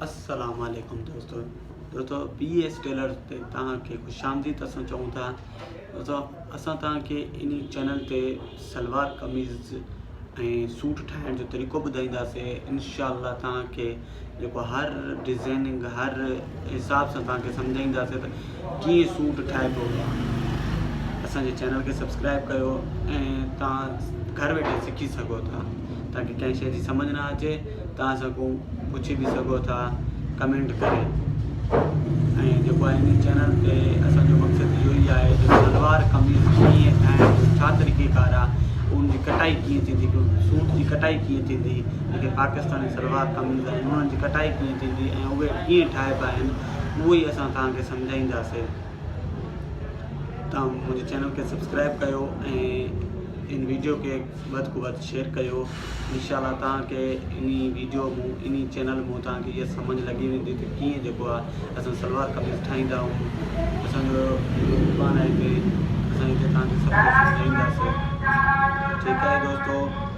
अस्सलाम वालेकुम दोस्तों पी एस टेलर ते तव्हांखे खुशामदीद असां चऊं था। दोस्तों असां तव्हांखे इन चैनल ते सलवार कमीज़ ऐं सूट ठाहिण जो तरीक़ो ॿुधाईंदासीं। इंशाअल्लाह तव्हांखे जेको हर डिज़ाइनिंग हर हिसाब सां तव्हांखे सम्झाईंदासीं त कीअं सूट ठाहिबो। असांजे चैनल खे सब्सक्राइब कयो ऐं तव्हां घर वेठे सिखी सघो था। तव्हांखे कंहिं शइ जी सम्झ न अचे तव्हां सां पुछी बि सघो था कमेंट करे। ऐं जेको आहे इन चैनल ते असांजो मक़सदु इहो ई आहे जो सलवार कमीज़ कीअं ठाहिण जो छा तरीक़ेकार आहे, उनजी कटाई कीअं थींदी, सूट जी कटाई कीअं थींदी, जेके पाकिस्तानी सलवार कमीज़ आहिनि उन्हनि जी कटाई कीअं थींदी ऐं उहे कीअं ठाहिबा आहिनि, उहो ई असां तव्हांखे सम्झाईंदासीं। तव्हां मुंहिंजे चैनल खे सब्सक्राइब कयो ऐं इन वीडियो के वध को वध शेयर कयो। इंशाअल्लाह तव्हांखे इन वीडियो मूं इन चैनल मूं तव्हांखे इहा सम्झ लॻी वेंदी त कीअं जेको आहे असां सलवार कमीज़ ठाहींदा आहियूं। असांजो दुकान आहे हिते, असां हिते तव्हांखे सभु कुझु सम्झाईंदासीं। ठीकु आहे दोस्तों।